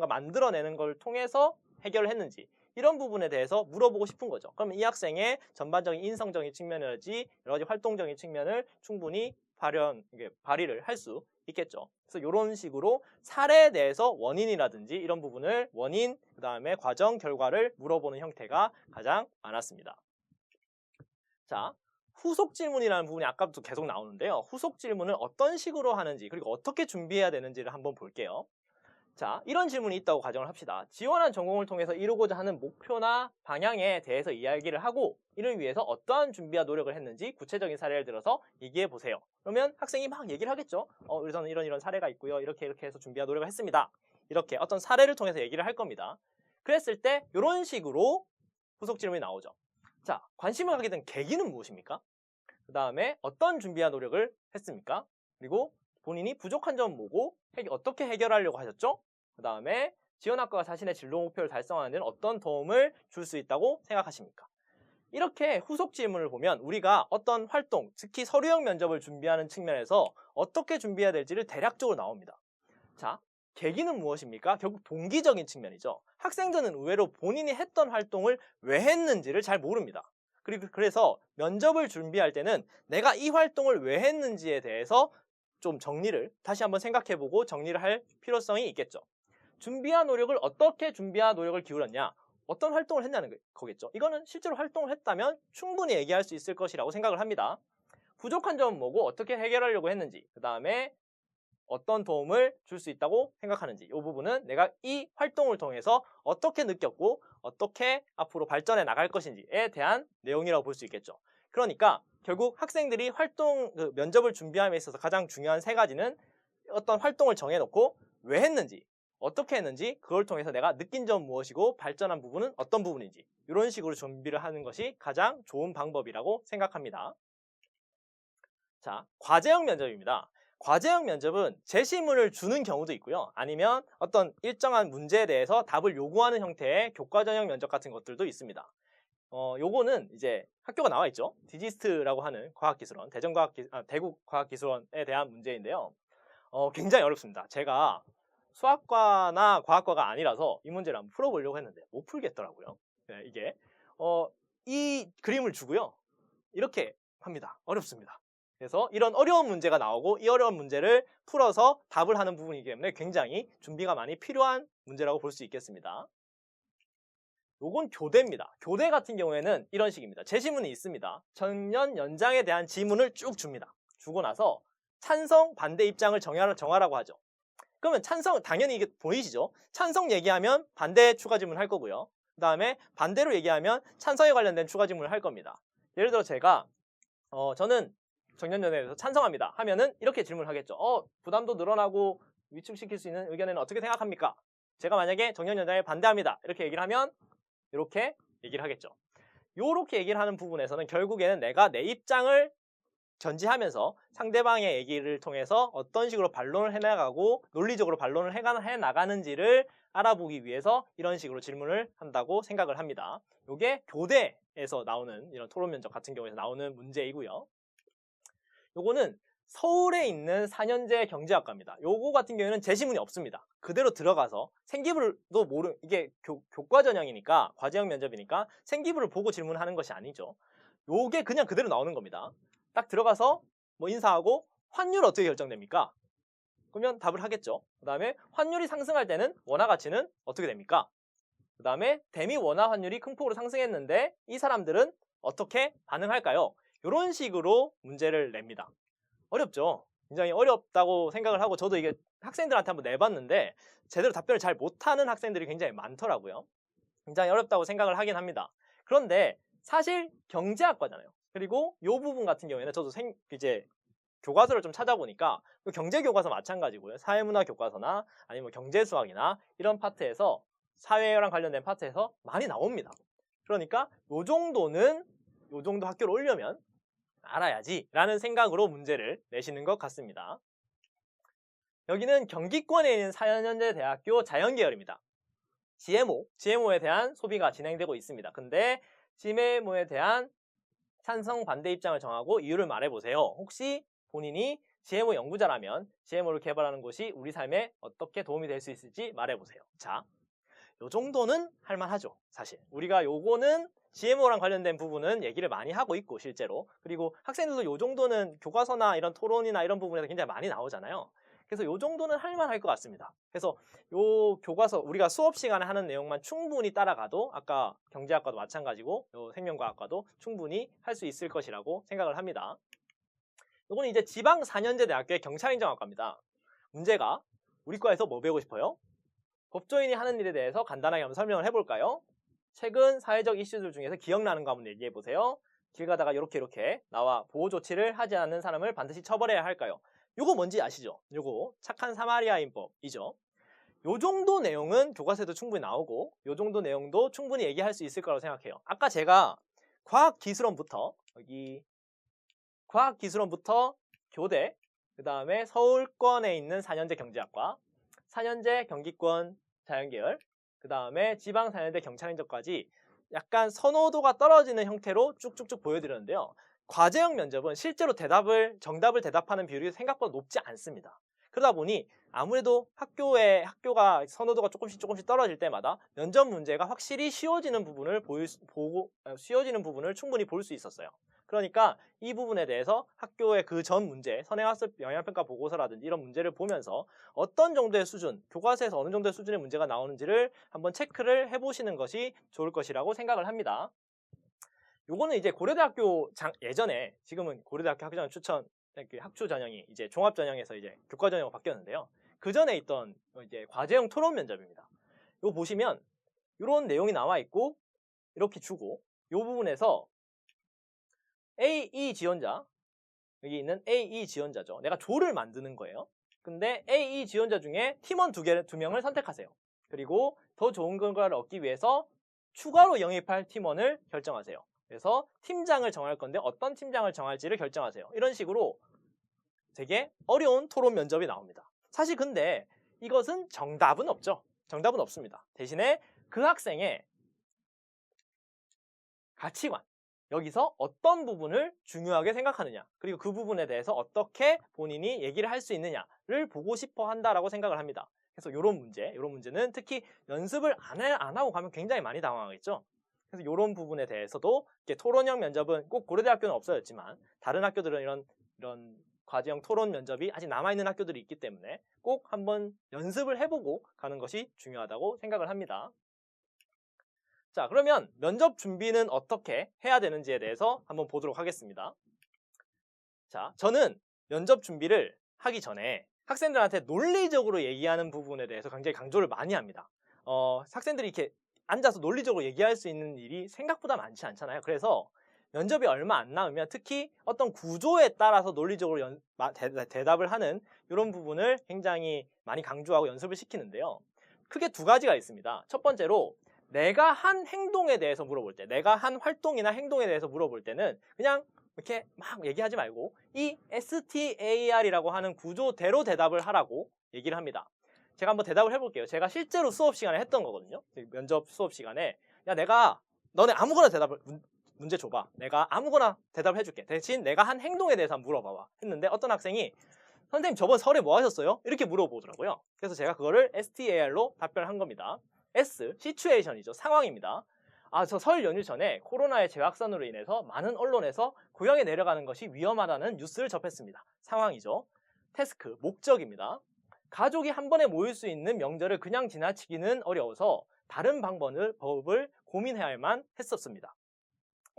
만들어내는 걸 통해서 해결을 했는지 이런 부분에 대해서 물어보고 싶은 거죠. 그러면 이 학생의 전반적인 인성적인 측면이라든지 여러 가지 활동적인 측면을 충분히 발휘를 할 수 있겠죠. 그래서 이런 식으로 사례에 대해서 원인이라든지 이런 부분을 그 다음에 과정, 결과를 물어보는 형태가 가장 많았습니다. 자, 후속 질문이라는 부분이 아까부터 계속 나오는데요. 후속 질문을 어떤 식으로 하는지 그리고 어떻게 준비해야 되는지를 한번 볼게요. 자, 이런 질문이 있다고 가정을 합시다. 지원한 전공을 통해서 이루고자 하는 목표나 방향에 대해서 이야기를 하고 이를 위해서 어떠한 준비와 노력을 했는지 구체적인 사례를 들어서 얘기해 보세요. 그러면 학생이 막 얘기를 하겠죠. 저는 이런 사례가 있고요. 이렇게 해서 준비와 노력을 했습니다. 이렇게 어떤 사례를 통해서 얘기를 할 겁니다. 그랬을 때 이런 식으로 후속 질문이 나오죠. 자, 관심을 갖게 된 계기는 무엇입니까? 그 다음에 어떤 준비와 노력을 했습니까? 그리고 본인이 부족한 점은 뭐고 어떻게 해결하려고 하셨죠? 그 다음에 지원학과가 자신의 진로 목표를 달성하는 데는 어떤 도움을 줄 수 있다고 생각하십니까? 이렇게 후속 질문을 보면 우리가 어떤 활동, 특히 서류형 면접을 준비하는 측면에서 어떻게 준비해야 될지를 대략적으로 나옵니다. 자, 계기는 무엇입니까? 결국 동기적인 측면이죠. 학생들은 의외로 본인이 했던 활동을 왜 했는지를 잘 모릅니다. 그래서 면접을 준비할 때는 내가 이 활동을 왜 했는지에 대해서 좀 정리를 다시 한번 생각해보고 정리를 할 필요성이 있겠죠. 준비한 노력을 어떻게 준비한 노력을 기울였냐? 어떤 활동을 했냐는 거겠죠. 이거는 실제로 활동을 했다면 충분히 얘기할 수 있을 것이라고 생각을 합니다. 부족한 점은 뭐고 어떻게 해결하려고 했는지, 그 다음에 어떤 도움을 줄 수 있다고 생각하는지, 이 부분은 내가 이 활동을 통해서 어떻게 느꼈고 어떻게 앞으로 발전해 나갈 것인지에 대한 내용이라고 볼 수 있겠죠. 그러니까 결국 학생들이 면접을 준비함에 있어서 가장 중요한 세 가지는 어떤 활동을 정해놓고 왜 했는지, 어떻게 했는지, 그걸 통해서 내가 느낀 점 무엇이고 발전한 부분은 어떤 부분인지, 이런 식으로 준비를 하는 것이 가장 좋은 방법이라고 생각합니다. 자, 과제형 면접입니다. 과제형 면접은 제시문을 주는 경우도 있고요. 아니면 어떤 일정한 문제에 대해서 답을 요구하는 형태의 교과전형 면접 같은 것들도 있습니다. 요거는 이제 학교가 나와 있죠. 디지스트라고 하는 과학기술원, 대구과학기술원에 대한 문제인데요. 굉장히 어렵습니다. 제가 수학과나 과학과가 아니라서 이 문제를 한번 풀어보려고 했는데 못 풀겠더라고요. 네, 이게 이 그림을 주고요. 이렇게 합니다. 어렵습니다. 그래서 이런 어려운 문제가 나오고 이 어려운 문제를 풀어서 답을 하는 부분이기 때문에 굉장히 준비가 많이 필요한 문제라고 볼 수 있겠습니다. 요건 교대입니다. 교대 같은 경우에는 이런 식입니다. 제시문이 있습니다. 전년 연장에 대한 지문을 쭉 줍니다. 주고 나서 찬성, 반대 입장을 정하라고 하죠. 그러면 찬성, 당연히 이게 보이시죠? 찬성 얘기하면 반대 추가 질문 할 거고요. 그 다음에 반대로 얘기하면 찬성에 관련된 추가 질문을 할 겁니다. 예를 들어 제가 저는 정년연애에 대해서 찬성합니다 하면은 이렇게 질문을 하겠죠. 부담도 늘어나고 위축시킬 수 있는 의견에는 어떻게 생각합니까? 제가 만약에 정년연애에 반대합니다 이렇게 얘기를 하면 이렇게 얘기를 하겠죠. 요렇게 얘기를 하는 부분에서는 결국에는 내가 내 입장을 전지하면서 상대방의 얘기를 통해서 어떤 식으로 반론을 해나가고 논리적으로 반론을 해나가는지를 알아보기 위해서 이런 식으로 질문을 한다고 생각을 합니다. 요게 교대에서 나오는 이런 토론 면접 같은 경우에서 나오는 문제이고요. 요거는 서울에 있는 4년제 경제학과입니다. 요거 같은 경우에는 제시문이 없습니다. 그대로 들어가서 생기부도 이게 교과 전형이니까 과제형 면접이니까 생기부를 보고 질문하는 것이 아니죠. 요게 그냥 그대로 나오는 겁니다. 딱 들어가서 뭐 인사하고 환율 어떻게 결정됩니까? 그러면 답을 하겠죠. 그 다음에 환율이 상승할 때는 원화 가치는 어떻게 됩니까? 그 다음에 대미 원화 환율이 큰 폭으로 상승했는데 이 사람들은 어떻게 반응할까요? 이런 식으로 문제를 냅니다. 어렵죠? 굉장히 어렵다고 생각을 하고 저도 이게 학생들한테 한번 내봤는데 제대로 답변을 잘 못하는 학생들이 굉장히 많더라고요. 굉장히 어렵다고 생각을 하긴 합니다. 그런데 사실 경제학과잖아요. 그리고 이 부분 같은 경우에는 저도 이제 교과서를 좀 찾아보니까 경제 교과서 마찬가지고요. 사회문화 교과서나 아니면 경제 수학이나 이런 파트에서 사회랑 관련된 파트에서 많이 나옵니다. 그러니까 요 정도 학교를 오려면 알아야지 라는 생각으로 문제를 내시는 것 같습니다. 여기는 경기권에 있는 4년제 대학교 자연계열입니다. GMO에 대한 소비가 진행되고 있습니다. 근데 GMO에 대한 찬성 반대 입장을 정하고 이유를 말해보세요. 혹시 본인이 GMO 연구자라면 GMO를 개발하는 곳이 우리 삶에 어떻게 도움이 될 수 있을지 말해보세요. 자, 요 정도는 할만하죠. 사실 우리가 요거는 GMO랑 관련된 부분은 얘기를 많이 하고 있고 실제로, 그리고 학생들도 요 정도는 교과서나 이런 토론이나 이런 부분에서 굉장히 많이 나오잖아요. 그래서 요 정도는 할만할 것 같습니다. 그래서 요 교과서 우리가 수업 시간에 하는 내용만 충분히 따라가도 아까 경제학과도 마찬가지고 요 생명과학과도 충분히 할 수 있을 것이라고 생각을 합니다. 요거는 이제 지방 4년제 대학교의 경찰인정학과입니다. 문제가 우리 과에서 뭐 배우고 싶어요? 법조인이 하는 일에 대해서 간단하게 한번 설명을 해볼까요? 최근 사회적 이슈들 중에서 기억나는 거 한번 얘기해보세요. 길 가다가 이렇게 나와 보호 조치를 하지 않는 사람을 반드시 처벌해야 할까요? 요거 뭔지 아시죠? 요거 착한 사마리아인법이죠. 요 정도 내용은 교과서에도 충분히 나오고 요 정도 내용도 충분히 얘기할 수 있을 거라고 생각해요. 아까 제가 과학기술원부터 교대, 그 다음에 서울권에 있는 4년제 경제학과, 4년제 경기권 자연계열, 그 다음에 지방 4년제 경찰인정까지 약간 선호도가 떨어지는 형태로 쭉쭉쭉 보여드렸는데요. 과제형 면접은 실제로 정답을 대답하는 비율이 생각보다 높지 않습니다. 그러다 보니 아무래도 학교가 선호도가 조금씩 떨어질 때마다 면접 문제가 확실히 쉬워지는 부분을 쉬워지는 부분을 충분히 볼 수 있었어요. 그러니까 이 부분에 대해서 학교의 그 전 문제, 선행학습 영향평가 보고서라든지 이런 문제를 보면서 어떤 정도의 수준, 교과서에서 어느 정도의 수준의 문제가 나오는지를 한번 체크를 해보시는 것이 좋을 것이라고 생각을 합니다. 요거는 이제 고려대학교 예전에, 지금은 고려대학교 학교장 추천 학초 전형이 이제 종합 전형에서 이제 교과 전형으로 바뀌었는데요. 그 전에 있던 이제 과제형 토론 면접입니다. 이거 보시면 이런 내용이 나와 있고 이렇게 주고 이 부분에서 A, E 지원자, 여기 있는 A, E 지원자죠. 내가 조를 만드는 거예요. 근데 A, E 지원자 중에 팀원 두 명을 선택하세요. 그리고 더 좋은 결과를 얻기 위해서 추가로 영입할 팀원을 결정하세요. 그래서 팀장을 정할 건데 어떤 팀장을 정할지를 결정하세요. 이런 식으로 되게 어려운 토론 면접이 나옵니다. 사실 근데 이것은 정답은 없죠. 정답은 없습니다. 대신에 그 학생의 가치관, 여기서 어떤 부분을 중요하게 생각하느냐, 그리고 그 부분에 대해서 어떻게 본인이 얘기를 할 수 있느냐를 보고 싶어 한다라고 생각을 합니다. 그래서 이런 문제는 특히 연습을 안 하고 가면 굉장히 많이 당황하겠죠. 그래서 이런 부분에 대해서도 토론형 면접은 꼭 고려대학교는 없어졌지만 다른 학교들은 이런 과제형 토론 면접이 아직 남아있는 학교들이 있기 때문에 꼭 한번 연습을 해보고 가는 것이 중요하다고 생각을 합니다. 자, 그러면 면접 준비는 어떻게 해야 되는지에 대해서 한번 보도록 하겠습니다. 자, 저는 면접 준비를 하기 전에 학생들한테 논리적으로 얘기하는 부분에 대해서 굉장히 강조를 많이 합니다. 학생들이 이렇게 앉아서 논리적으로 얘기할 수 있는 일이 생각보다 많지 않잖아요. 그래서 면접이 얼마 안 남으면 특히 어떤 구조에 따라서 논리적으로 대답을 하는 이런 부분을 굉장히 많이 강조하고 연습을 시키는데요. 크게 두 가지가 있습니다. 첫 번째로 내가 한 행동에 대해서 물어볼 때, 내가 한 활동이나 행동에 대해서 물어볼 때는 그냥 이렇게 막 얘기하지 말고 이 STAR이라고 하는 구조대로 대답을 하라고 얘기를 합니다. 제가 한번 대답을 해볼게요. 제가 실제로 수업 시간에 했던 거거든요. 면접 수업 시간에 너네 아무거나 문제 줘봐. 내가 아무거나 대답해줄게. 대신 내가 한 행동에 대해서 한번 물어봐봐. 했는데 어떤 학생이 선생님 저번 설에 뭐 하셨어요? 이렇게 물어보더라고요. 그래서 제가 그거를 STAR로 답변한 겁니다. S, 시츄에이션이죠. 상황입니다. 저 설 연휴 전에 코로나의 재확산으로 인해서 많은 언론에서 고향에 내려가는 것이 위험하다는 뉴스를 접했습니다. 상황이죠. 태스크, 목적입니다. 가족이 한 번에 모일 수 있는 명절을 그냥 지나치기는 어려워서 다른 방법을 고민해야만 했었습니다.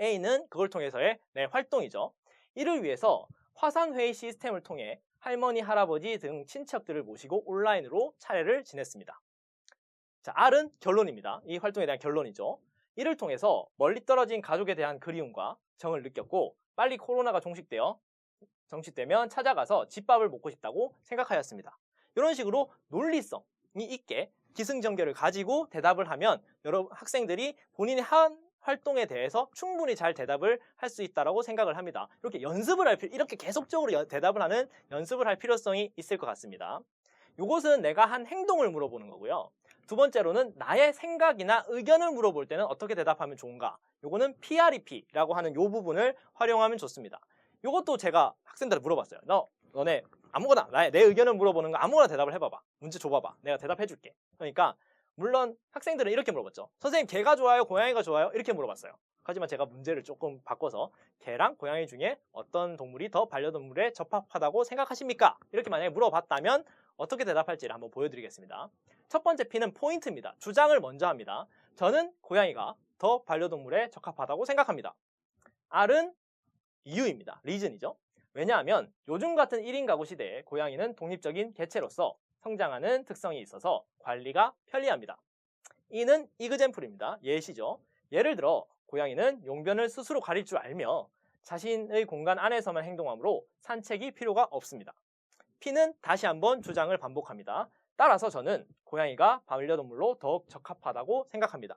A는 그걸 통해서의 내 활동이죠. 이를 위해서 화상회의 시스템을 통해 할머니, 할아버지 등 친척들을 모시고 온라인으로 차례를 지냈습니다. 자, R은 결론입니다. 이 활동에 대한 결론이죠. 이를 통해서 멀리 떨어진 가족에 대한 그리움과 정을 느꼈고 빨리 코로나가 종식되면 찾아가서 집밥을 먹고 싶다고 생각하였습니다. 이런 식으로 논리성이 있게 기승전결을 가지고 대답을 하면 여러분 학생들이 본인이 한 활동에 대해서 충분히 잘 대답을 할 수 있다고 생각을 합니다. 이렇게 계속적으로 대답을 하는 연습을 할 필요성이 있을 것 같습니다. 이것은 내가 한 행동을 물어보는 거고요. 두 번째로는 나의 생각이나 의견을 물어볼 때는 어떻게 대답하면 좋은가? 요거는 PREP라고 하는 요 부분을 활용하면 좋습니다. 요것도 제가 학생들한테 물어봤어요. 너네 아무거나 내 의견을 물어보는 거 아무거나 대답을 해봐봐. 문제 줘봐봐. 내가 대답해줄게. 그러니까 물론 학생들은 이렇게 물어봤죠. 선생님 개가 좋아요? 고양이가 좋아요? 이렇게 물어봤어요. 하지만 제가 문제를 조금 바꿔서 개랑 고양이 중에 어떤 동물이 더 반려동물에 적합하다고 생각하십니까? 이렇게 만약에 물어봤다면 어떻게 대답할지를 한번 보여드리겠습니다. 첫 번째 P는 포인트입니다. 주장을 먼저 합니다. 저는 고양이가 더 반려동물에 적합하다고 생각합니다. R은 이유입니다. 리즌이죠. 왜냐하면 요즘 같은 1인 가구 시대에 고양이는 독립적인 개체로서 성장하는 특성이 있어서 관리가 편리합니다. E는 이그젠플입니다. 예시죠. 예를 들어 고양이는 용변을 스스로 가릴 줄 알며 자신의 공간 안에서만 행동하므로 산책이 필요가 없습니다. P는 다시 한번 주장을 반복합니다. 따라서 저는 고양이가 반려동물로 더욱 적합하다고 생각합니다.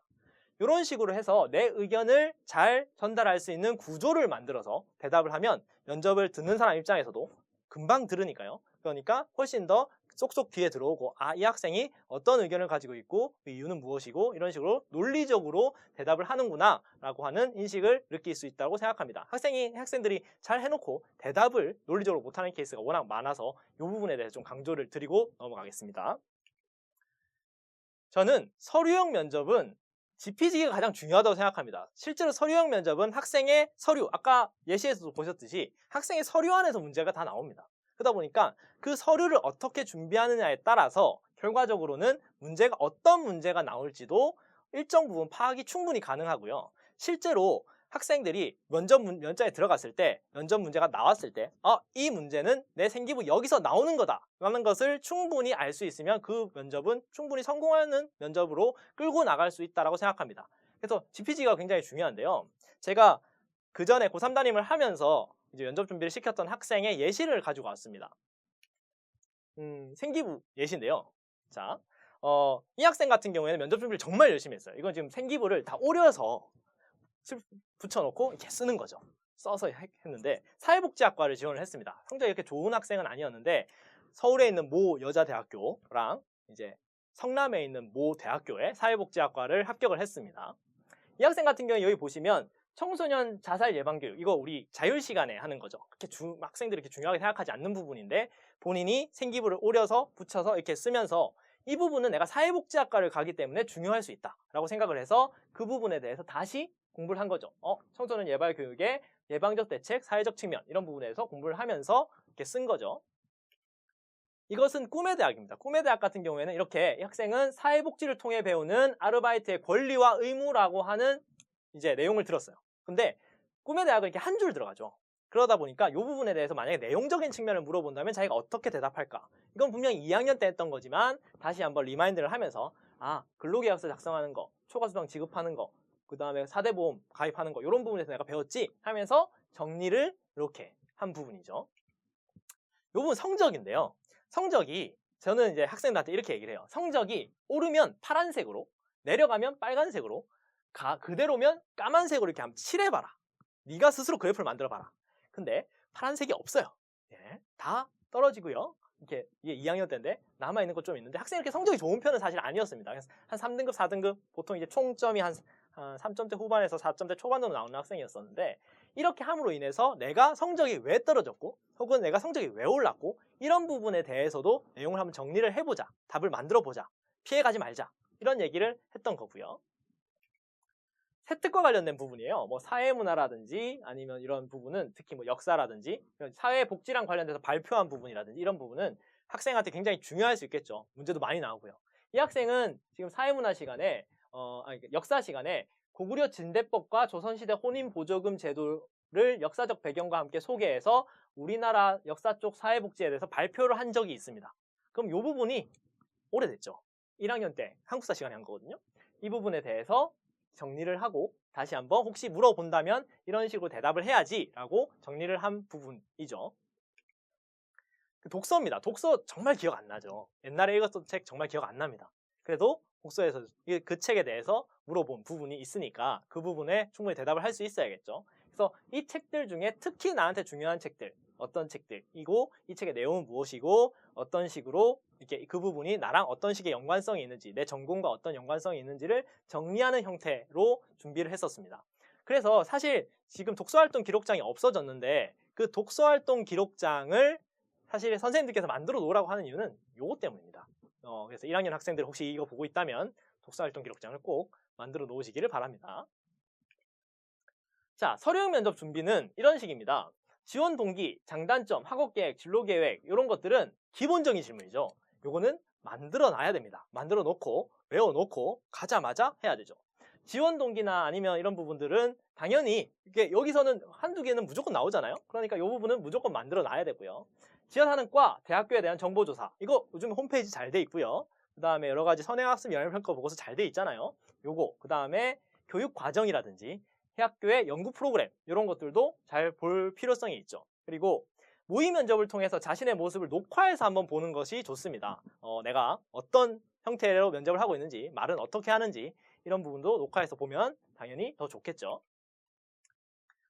이런 식으로 해서 내 의견을 잘 전달할 수 있는 구조를 만들어서 대답을 하면 면접을 듣는 사람 입장에서도 금방 들으니까요. 그러니까 훨씬 더 쏙쏙 귀에 들어오고 이 학생이 어떤 의견을 가지고 있고 그 이유는 무엇이고 이런 식으로 논리적으로 대답을 하는구나 라고 하는 인식을 느낄 수 있다고 생각합니다. 학생들이 잘 해놓고 대답을 논리적으로 못하는 케이스가 워낙 많아서 이 부분에 대해서 좀 강조를 드리고 넘어가겠습니다. 저는 서류형 면접은 GPG가 가장 중요하다고 생각합니다. 실제로 서류형 면접은 학생의 서류, 아까 예시에서도 보셨듯이 학생의 서류 안에서 문제가 다 나옵니다. 그러다 보니까 그 서류를 어떻게 준비하느냐에 따라서 결과적으로는 어떤 문제가 나올지도 일정 부분 파악이 충분히 가능하고요. 실제로 학생들이 면접에 들어갔을 때 면접 문제가 나왔을 때 이 문제는 내 생기부 여기서 나오는 거다 라는 것을 충분히 알 수 있으면 그 면접은 충분히 성공하는 면접으로 끌고 나갈 수 있다고 생각합니다. 그래서 GPG가 굉장히 중요한데요. 제가 그 전에 고3 담임을 하면서 이제 면접 준비를 시켰던 학생의 예시를 가지고 왔습니다. 생기부 예시인데요. 자, 이 학생 같은 경우에는 면접 준비를 정말 열심히 했어요. 이건 지금 생기부를 다 오려서 붙여놓고 이렇게 쓰는 거죠. 써서 했는데 사회복지학과를 지원을 했습니다. 성적이 이렇게 좋은 학생은 아니었는데 서울에 있는 모 여자대학교랑 이제 성남에 있는 모 대학교에 사회복지학과를 합격을 했습니다. 이 학생 같은 경우에 여기 보시면 청소년 자살 예방 교육, 이거 우리 자율 시간에 하는 거죠. 그렇게 학생들이 이렇게 중요하게 생각하지 않는 부분인데 본인이 생기부를 오려서 붙여서 이렇게 쓰면서 이 부분은 내가 사회복지학과를 가기 때문에 중요할 수 있다라고 생각을 해서 그 부분에 대해서 다시 공부를 한 거죠. 청소년 예방 교육의 예방적 대책, 사회적 측면 이런 부분에서 공부를 하면서 이렇게 쓴 거죠. 이것은 꿈의 대학입니다. 꿈의 대학 같은 경우에는 이렇게 이 학생은 사회복지를 통해 배우는 아르바이트의 권리와 의무라고 하는 이제 내용을 들었어요. 근데 꿈의 대학은 이렇게 한 줄 들어가죠. 그러다 보니까 이 부분에 대해서 만약에 내용적인 측면을 물어본다면 자기가 어떻게 대답할까? 이건 분명히 2학년 때 했던 거지만 다시 한번 리마인드를 하면서 근로계약서 작성하는 거, 초과수당 지급하는 거, 그 다음에 4대 보험 가입하는 거 이런 부분에서 내가 배웠지 하면서 정리를 이렇게 한 부분이죠. 이 부분 성적인데요. 성적이 저는 이제 학생들한테 이렇게 얘기를 해요. 성적이 오르면 파란색으로 내려가면 빨간색으로 그대로면 까만색으로 이렇게 한번 칠해봐라. 네가 스스로 그래프를 만들어봐라. 근데 파란색이 없어요. 다 떨어지고요. 이게 2학년 때인데 남아있는 거 좀 있는데 학생이 이렇게 성적이 좋은 편은 사실 아니었습니다. 그래서 한 3등급, 4등급 보통 이제 총점이 한 3점대 후반에서 4점대 초반으로 나오는 학생이었었는데 이렇게 함으로 인해서 내가 성적이 왜 떨어졌고 혹은 내가 성적이 왜 올랐고 이런 부분에 대해서도 내용을 한번 정리를 해보자. 답을 만들어보자. 피해가지 말자. 이런 얘기를 했던 거고요. 세특과 관련된 부분이에요. 뭐 사회문화라든지 아니면 이런 부분은 특히 뭐 역사라든지 사회복지랑 관련돼서 발표한 부분이라든지 이런 부분은 학생한테 굉장히 중요할 수 있겠죠. 문제도 많이 나오고요. 이 학생은 지금 사회문화 시간에 역사 시간에 고구려 진대법과 조선시대 혼인보조금 제도를 역사적 배경과 함께 소개해서 우리나라 역사 쪽 사회복지에 대해서 발표를 한 적이 있습니다. 그럼 이 부분이 오래됐죠. 1학년 때 한국사 시간에 한 거거든요. 이 부분에 대해서 정리를 하고 다시 한번 혹시 물어본다면 이런 식으로 대답을 해야지 라고 정리를 한 부분이죠. 독서입니다. 독서 정말 기억 안 나죠. 옛날에 읽었던 책 정말 기억 안 납니다. 그래도 독서에서 그 책에 대해서 물어본 부분이 있으니까 그 부분에 충분히 대답을 할 수 있어야겠죠. 그래서 이 책들 중에 특히 나한테 중요한 책들, 어떤 책들이고 이 책의 내용은 무엇이고 어떤 식으로 이렇게 그 부분이 나랑 어떤 식의 연관성이 있는지 내 전공과 어떤 연관성이 있는지를 정리하는 형태로 준비를 했었습니다. 그래서 사실 지금 독서활동 기록장이 없어졌는데 그 독서활동 기록장을 사실 선생님들께서 만들어 놓으라고 하는 이유는 요거 때문입니다. 그래서 1학년 학생들 혹시 이거 보고 있다면 독서활동 기록장을 꼭 만들어 놓으시기를 바랍니다. 자, 서류형 면접 준비는 이런 식입니다. 지원 동기, 장단점, 학업계획, 진로계획 이런 것들은 기본적인 질문이죠. 요거는 만들어 놔야 됩니다. 만들어 놓고 외워놓고 가자마자 해야 되죠. 지원 동기나 아니면 이런 부분들은 당연히 이게 여기서는 한두 개는 무조건 나오잖아요. 그러니까 이 부분은 무조건 만들어 놔야 되고요. 지원하는 과, 대학교에 대한 정보조사 이거 요즘 홈페이지 잘 돼 있고요. 그 다음에 여러 가지 선행학습 영향평가 보고서 잘 돼 있잖아요. 요거 그 다음에 교육 과정이라든지 학교의 연구 프로그램 이런 것들도 잘 볼 필요성이 있죠. 그리고 모의 면접을 통해서 자신의 모습을 녹화해서 한번 보는 것이 좋습니다. 내가 어떤 형태로 면접을 하고 있는지 말은 어떻게 하는지 이런 부분도 녹화해서 보면 당연히 더 좋겠죠.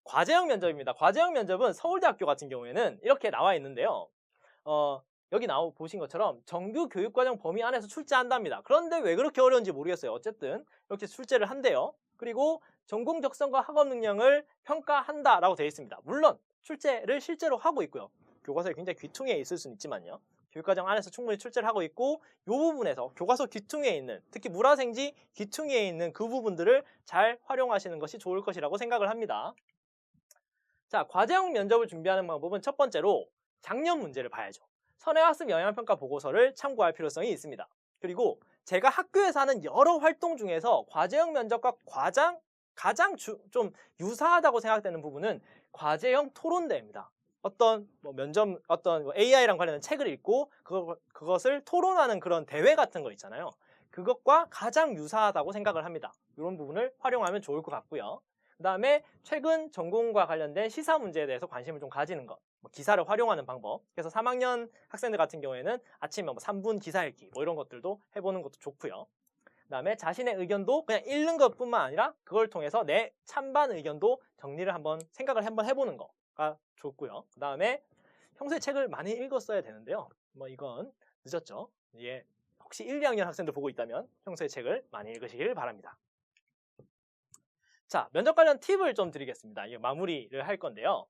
과제형 면접입니다. 과제형 면접은 서울대학교 같은 경우에는 이렇게 나와 있는데요. 여기 보신 것처럼 정규 교육과정 범위 안에서 출제한답니다. 그런데 왜 그렇게 어려운지 모르겠어요. 어쨌든 이렇게 출제를 한대요. 그리고 전공 적성과 학업 능력을 평가한다라고 되어 있습니다. 물론 출제를 실제로 하고 있고요. 교과서에 굉장히 귀퉁이에 있을 수는 있지만요. 교육과정 안에서 충분히 출제를 하고 있고 이 부분에서 교과서 귀퉁이에 있는, 특히 물화생지 귀퉁이에 있는 그 부분들을 잘 활용하시는 것이 좋을 것이라고 생각을 합니다. 자, 과제형 면접을 준비하는 방법은 첫 번째로 작년 문제를 봐야죠. 선행학습 영향평가 보고서를 참고할 필요성이 있습니다. 그리고 제가 학교에서 하는 여러 활동 중에서 과제형 면접과 가장 좀 유사하다고 생각되는 부분은 과제형 토론대입니다. 어떤 AI랑 관련된 책을 읽고 그것을 토론하는 그런 대회 같은 거 있잖아요. 그것과 가장 유사하다고 생각을 합니다. 이런 부분을 활용하면 좋을 것 같고요. 그 다음에 최근 전공과 관련된 시사 문제에 대해서 관심을 좀 가지는 것, 기사를 활용하는 방법. 그래서 3학년 학생들 같은 경우에는 아침에 3분 기사 읽기 이런 것들도 해보는 것도 좋고요. 그 다음에 자신의 의견도 그냥 읽는 것뿐만 아니라 그걸 통해서 내 찬반 의견도 정리를 생각을 한번 해보는 거가 좋고요. 그 다음에 평소에 책을 많이 읽었어야 되는데요. 이건 늦었죠. 예, 혹시 1, 2학년 학생들 보고 있다면 평소에 책을 많이 읽으시길 바랍니다. 자, 면접 관련 팁을 좀 드리겠습니다. 이게 마무리를 할 건데요.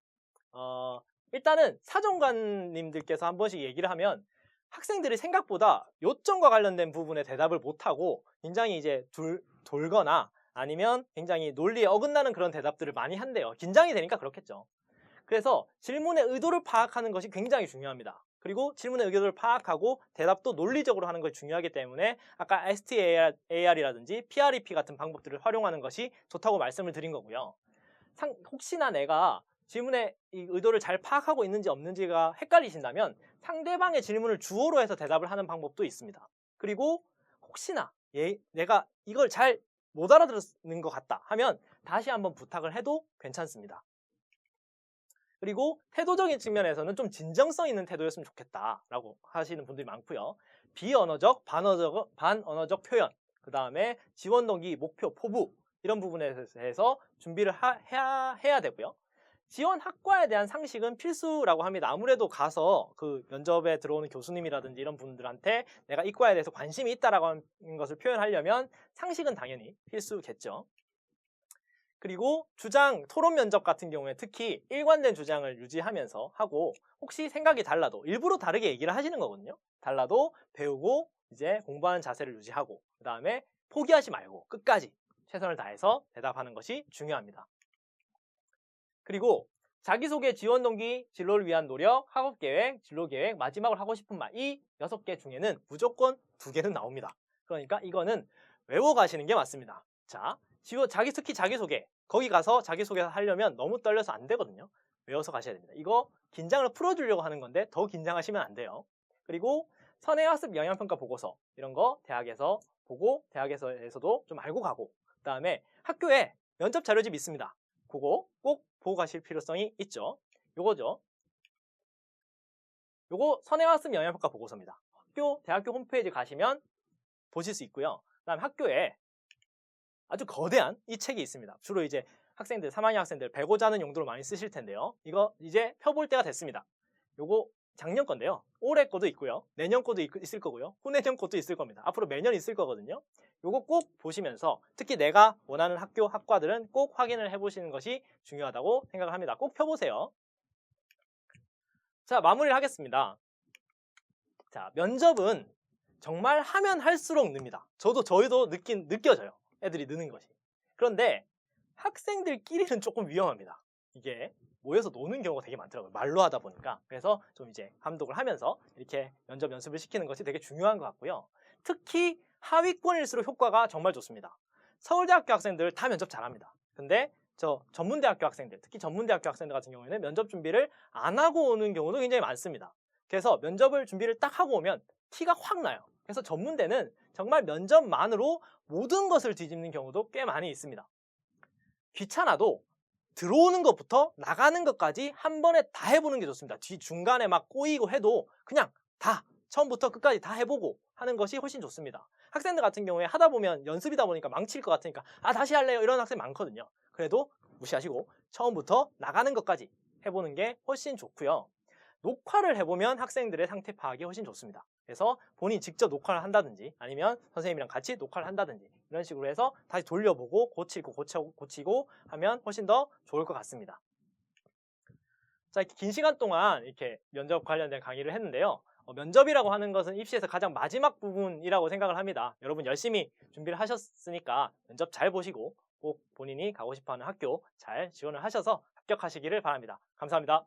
일단은 사정관님들께서 한 번씩 얘기를 하면 학생들이 생각보다 요점과 관련된 부분에 대답을 못하고 굉장히 이제 돌거나 아니면 굉장히 논리에 어긋나는 그런 대답들을 많이 한대요. 긴장이 되니까 그렇겠죠. 그래서 질문의 의도를 파악하는 것이 굉장히 중요합니다. 그리고 질문의 의도를 파악하고 대답도 논리적으로 하는 것이 중요하기 때문에 아까 STAR이라든지 PREP 같은 방법들을 활용하는 것이 좋다고 말씀을 드린 거고요. 혹시나 내가 질문의 이 의도를 잘 파악하고 있는지 없는지가 헷갈리신다면 상대방의 질문을 주어로 해서 대답을 하는 방법도 있습니다. 그리고 혹시나 내가 이걸 잘 못 알아들었는 것 같다 하면 다시 한번 부탁을 해도 괜찮습니다. 그리고 태도적인 측면에서는 좀 진정성 있는 태도였으면 좋겠다라고 하시는 분들이 많고요. 비언어적, 반언어적 표현, 그 다음에 지원 동기, 목표, 포부 이런 부분에 대해서 준비를 해야 되고요. 지원 학과에 대한 상식은 필수라고 합니다. 아무래도 가서 그 면접에 들어오는 교수님이라든지 이런 분들한테 내가 이과에 대해서 관심이 있다라고 하는 것을 표현하려면 상식은 당연히 필수겠죠. 그리고 토론 면접 같은 경우에 특히 일관된 주장을 유지하면서 하고 혹시 생각이 달라도 일부러 다르게 얘기를 하시는 거거든요. 달라도 배우고 이제 공부하는 자세를 유지하고 그 다음에 포기하지 말고 끝까지 최선을 다해서 대답하는 것이 중요합니다. 그리고 자기소개, 지원 동기, 진로를 위한 노력, 학업계획, 진로계획, 마지막으로 하고 싶은 말 이 6개 중에는 무조건 2개는 나옵니다. 그러니까 이거는 외워가시는 게 맞습니다. 자, 특히 자기소개 거기 가서 자기소개 하려면 너무 떨려서 안 되거든요. 외워서 가셔야 됩니다. 이거 긴장을 풀어주려고 하는 건데 더 긴장하시면 안 돼요. 그리고 선행학습 영향평가 보고서 이런 거 대학에서 보고 대학에서도 좀 알고 가고 그 다음에 학교에 면접 자료집 있습니다. 그거 꼭 보고 가실 필요성이 있죠. 요거죠. 요거 선행학습 영향평가 보고서입니다. 대학교 홈페이지 가시면 보실 수 있고요. 그 다음에 학교에 아주 거대한 이 책이 있습니다. 주로 이제 3학년 학생들 배고자 하는 용도로 많이 쓰실 텐데요. 이거 이제 펴볼 때가 됐습니다. 요거 작년 건데요. 올해 거도 있고요. 내년 거도 있을 거고요. 후내년 것도 있을 겁니다. 앞으로 매년 있을 거거든요. 요거 꼭 보시면서 특히 내가 원하는 학과들은 꼭 확인을 해보시는 것이 중요하다고 생각을 합니다. 꼭 펴보세요. 자, 마무리를 하겠습니다. 자, 면접은 정말 하면 할수록 늡니다. 저희도 느껴져요. 애들이 느는 것이. 그런데 학생들끼리는 조금 위험합니다. 이게 모여서 노는 경우가 되게 많더라고요. 말로 하다 보니까. 그래서 좀 이제 감독을 하면서 이렇게 면접 연습을 시키는 것이 되게 중요한 것 같고요. 특히 하위권일수록 효과가 정말 좋습니다. 서울대학교 학생들 다 면접 잘합니다. 근데 전문대학교 학생들, 특히 전문대학교 학생들 같은 경우에는 면접 준비를 안 하고 오는 경우도 굉장히 많습니다. 그래서 면접을 준비를 딱 하고 오면 티가 확 나요. 그래서 전문대는 정말 면접만으로 모든 것을 뒤집는 경우도 꽤 많이 있습니다. 귀찮아도 들어오는 것부터 나가는 것까지 한 번에 다 해보는 게 좋습니다. 중간에 막 꼬이고 해도 그냥 다 처음부터 끝까지 다 해보고 하는 것이 훨씬 좋습니다. 학생들 같은 경우에 하다 보면 연습이다 보니까 망칠 것 같으니까 다시 할래요 이런 학생 많거든요. 그래도 무시하시고 처음부터 나가는 것까지 해보는 게 훨씬 좋고요. 녹화를 해보면 학생들의 상태 파악이 훨씬 좋습니다. 그래서 본인이 직접 녹화를 한다든지 아니면 선생님이랑 같이 녹화를 한다든지 이런 식으로 해서 다시 돌려보고 고치고 하면 훨씬 더 좋을 것 같습니다. 자, 이렇게 긴 시간 동안 이렇게 면접 관련된 강의를 했는데요. 면접이라고 하는 것은 입시에서 가장 마지막 부분이라고 생각을 합니다. 여러분 열심히 준비를 하셨으니까 면접 잘 보시고 꼭 본인이 가고 싶어하는 학교 잘 지원을 하셔서 합격하시기를 바랍니다. 감사합니다.